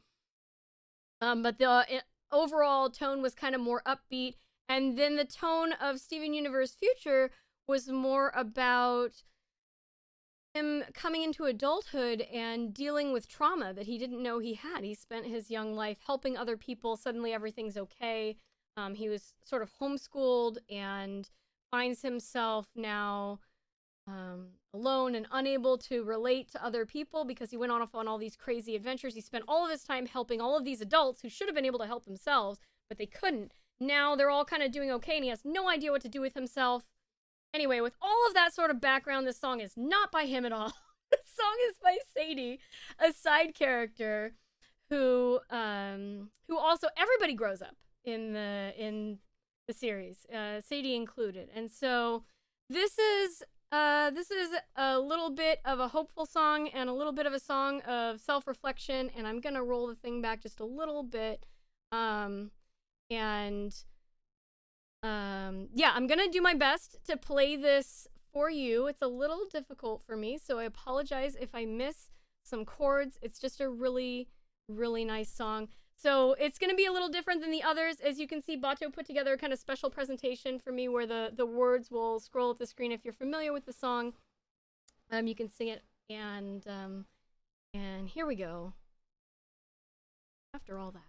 the overall tone was kind of more upbeat. And then the tone of Steven Universe Future was more about him coming into adulthood and dealing with trauma that he didn't know he had. He spent his young life helping other people. Suddenly everything's okay. He was sort of homeschooled and finds himself now alone and unable to relate to other people because he went off on all these crazy adventures. He spent all of his time helping all of these adults who should have been able to help themselves, but they couldn't. Now they're all kind of doing okay and he has no idea what to do with himself. Anyway, with all of that sort of background, this song is not by him at all. The song is by Sadie, a side character who also, everybody grows up in the series, Sadie included. And so this is a little bit of a hopeful song and a little bit of a song of self-reflection, and I'm gonna roll the thing back just a little bit. Yeah, I'm gonna do my best to play this for you. It's a little difficult for me, so I apologize if I miss some chords. It's just a really, really nice song. So it's gonna be a little different than the others. As you can see, Bato put together a kind of special presentation for me where the words will scroll at the screen. If you're familiar with the song, you can sing it, and here we go. After all that,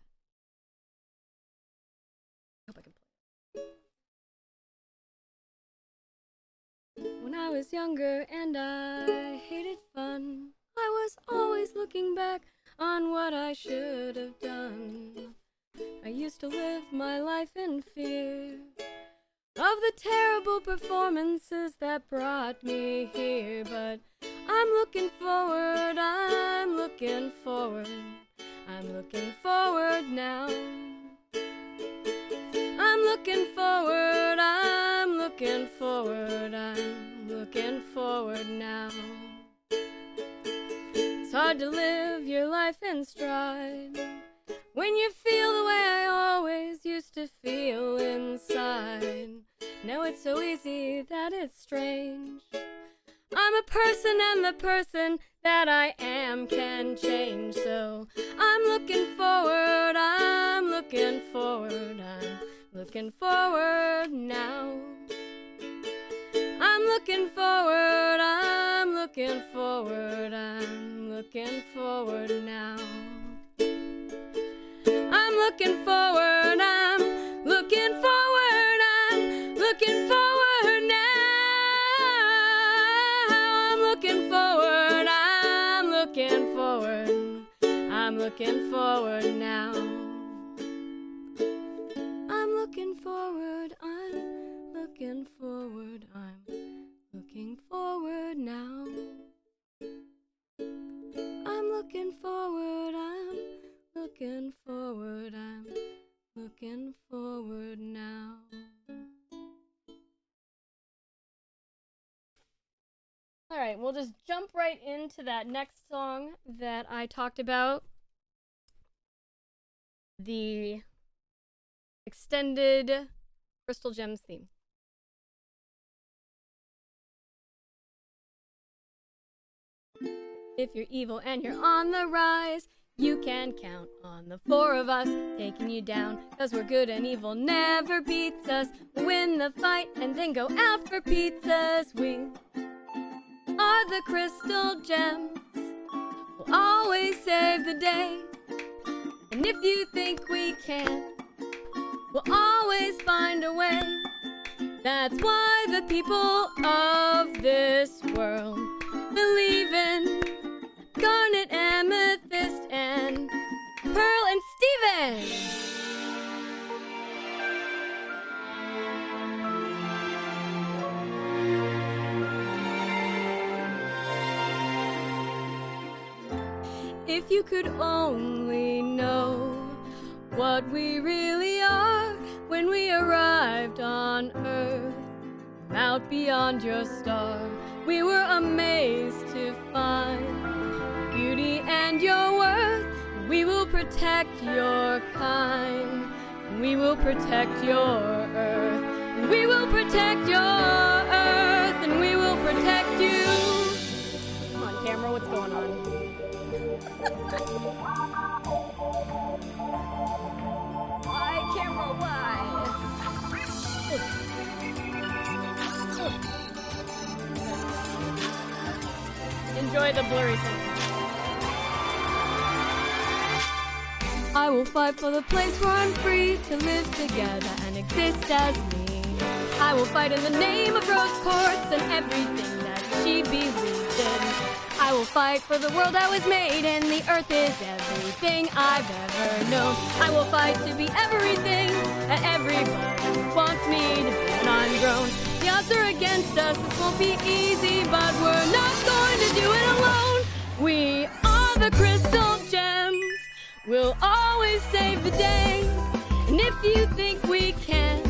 I hope I can play. When I was younger and I hated fun, I was always looking back on what I should have done. I used to live my life in fear of the terrible performances that brought me here. But I'm looking forward, I'm looking forward, I'm looking forward now. I'm looking forward, I'm looking forward, I'm looking forward now. It's hard to live your life in stride when you feel the way I always used to feel inside. Now it's so easy that it's strange. I'm a person and the person that I am can change. So I'm looking forward, I'm looking forward, I'm looking forward now. I'm looking forward, I'm looking forward, I'm looking forward now. I'm looking forward, I'm looking forward, I'm looking forward now. I'm looking forward, I'm looking forward, I'm looking forward now. I'm looking forward, I'm looking forward, I'm looking forward now. I'm looking forward, I'm looking forward, I'm looking forward now. All right, we'll just jump right into that next song that I talked about. The extended Crystal Gems theme. If you're evil and you're on the rise, you can count on the four of us taking you down. 'Cause we're good and evil never beats us. Win the fight and then go out for pizzas. We are the Crystal Gems. We'll always save the day. And if you think we can't, we'll always find a way. That's why the people of this world believe in Garnet, Amethyst, and Pearl and Steven. If you could only know what we really are when we arrived on Earth. Out beyond your star, we were amazed to find beauty and your worth. We will protect your kind. We will protect your Earth. We will protect your Earth, and we will protect you. Come on, camera, what's going on? Why, camera, why? Enjoy the blurry scene. I will fight for the place where I'm free to live together and exist as me. I will fight in the name of rose quartz and everything that she believes in. I will fight for the world that was made, and the earth is everything I've ever known. I will fight to be everything that everybody wants me to be when I'm grown. The odds are against us, this won't be easy, but we're not going to do it alone. We are the crystal gems, we'll always save the day. And if you think we can,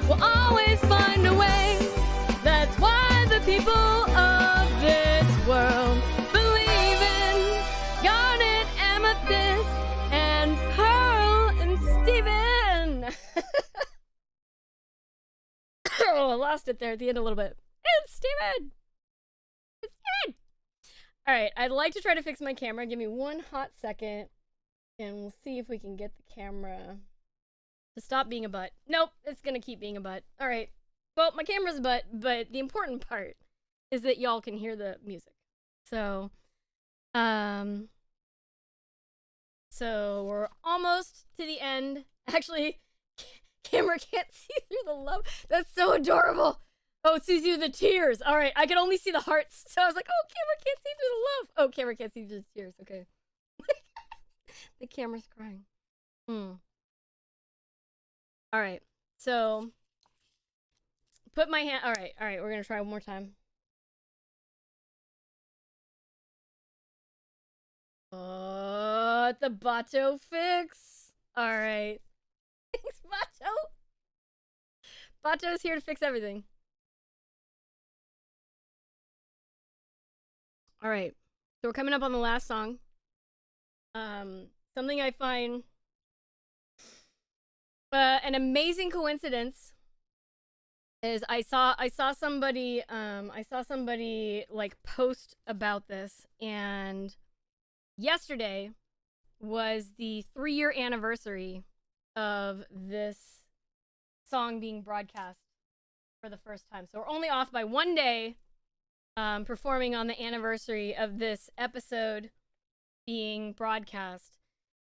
we'll always find a way. That's why the people of this world believe in garnet, amethyst, and pearl and Steven. Oh, I lost it there at the end a little bit. It's Steven! It's Steven! Alright, I'd like to try to fix my camera. Give me one hot second, and we'll see if we can get the camera to stop being a butt. Nope, it's gonna keep being a butt. Alright. Well, my camera's a butt, but the important part is that y'all can hear the music. So we're almost to the end. Actually, camera can't see through the love. That's so adorable. Oh, it sees through the tears. All right, I can only see the hearts. So I was like, oh, camera can't see through the love. Oh, camera can't see through the tears. Okay. The camera's crying. All right, so put my hand. All right, we're gonna try one more time. The Bato fix. All right. Thanks, Bato. Bato's here to fix everything. All right, so we're coming up on the last song. Something I find an amazing coincidence is I saw somebody like post about this, and yesterday was the 3-year anniversary of this song being broadcast for the first time. So we're only off by one day performing on the anniversary of this episode being broadcast.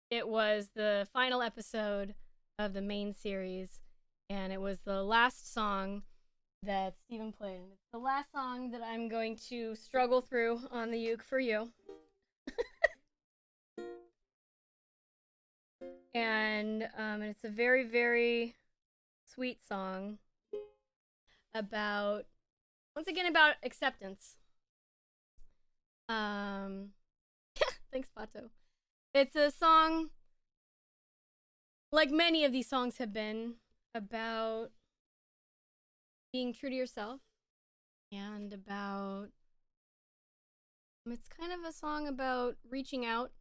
It was the final episode of the main series, and it was the last song that Steven played. And it's the last song that I'm going to struggle through on the uke for you. And it's a very, very sweet song about, once again, about acceptance. Thanks, Pato. It's a song, like many of these songs have been, about being true to yourself, and about, it's kind of a song about reaching out.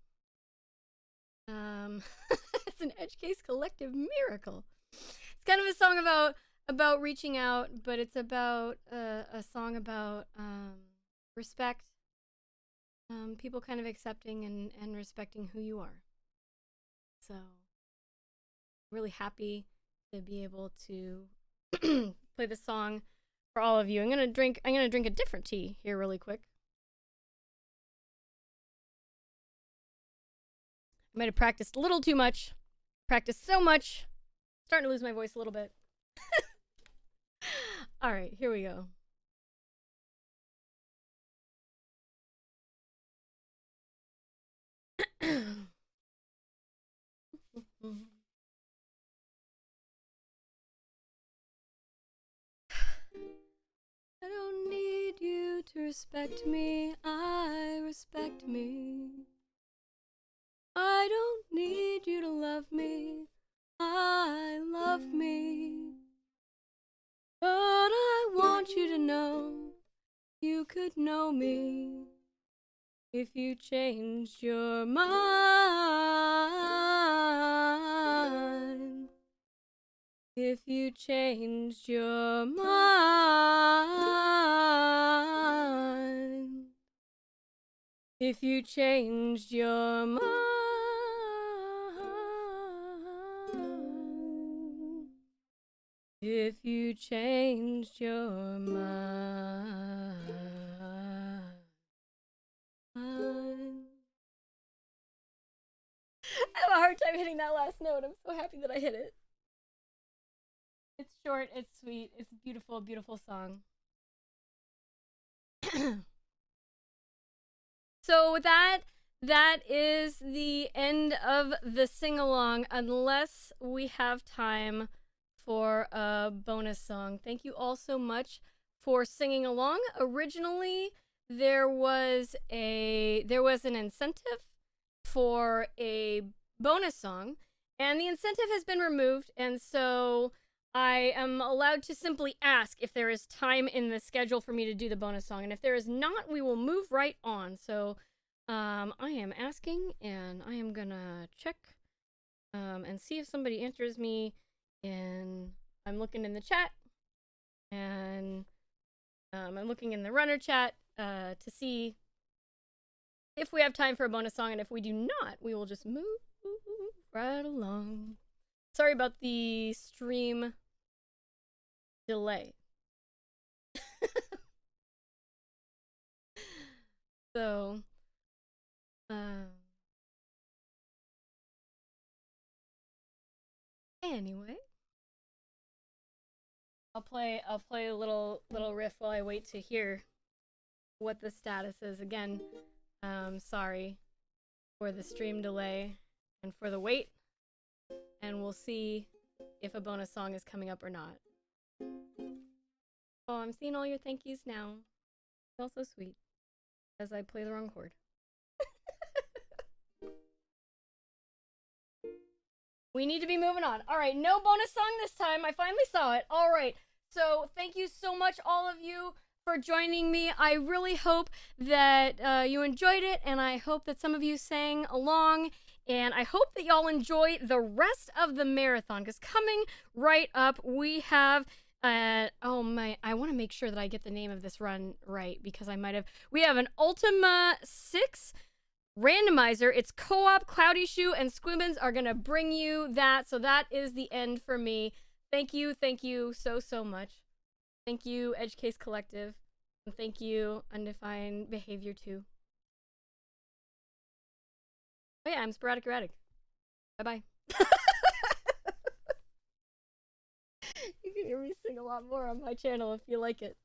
It's an Edge Case Collective miracle. It's kind of a song about reaching out, but it's about a song about respect, people kind of accepting and respecting who you are. So, really happy to be able to play this song for all of you. I'm gonna drink a different tea here really quick. I might have practiced a little too much. Practiced so much. Starting to lose my voice a little bit. All right, here we go. I don't need you to respect me. I respect me. I don't need you to love me. I love me. But I want you to know you could know me if you changed your mind. If you changed your mind. If you changed your mind. If you changed your mind. I have a hard time hitting that last note. I'm so happy that I hit it. It's short, it's sweet, it's a beautiful, beautiful song. So with that, that is the end of the sing-along, unless we have time for a bonus song. Thank you all so much for singing along. Originally, there was an incentive for a bonus song, and the incentive has been removed, and so I am allowed to simply ask if there is time in the schedule for me to do the bonus song, and if there is not, we will move right on. So I am asking, and I am gonna check and see if somebody answers me. And I'm looking in the chat, and I'm looking in the runner chat to see if we have time for a bonus song, and if we do not, we will just move right along. Sorry about the stream delay. So, anyway, I'll play a little riff while I wait to hear what the status is. Again, sorry for the stream delay and for the wait, and we'll see if a bonus song is coming up or not. Oh, I'm seeing all your thank yous now. It's all so sweet, as I play the wrong chord. We need to be moving on. All right, no bonus song this time. I finally saw it. All right, so thank you so much, all of you, for joining me. I really hope that you enjoyed it, and I hope that some of you sang along, and I hope that y'all enjoy the rest of the marathon, because coming right up, we have... oh my, I want to make sure that I get the name of this run right, because I might have... We have an Ultima 6 randomizer. It's co-op. Cloudy Shoe and Squibbins are gonna bring you that, so that is the end for me. Thank you so much. Thank you, Edgecase Collective, and thank you, Undefined Behavior 2. Oh yeah, I'm SporadicErratic. Bye-bye. You can hear me sing a lot more on my channel if you like it.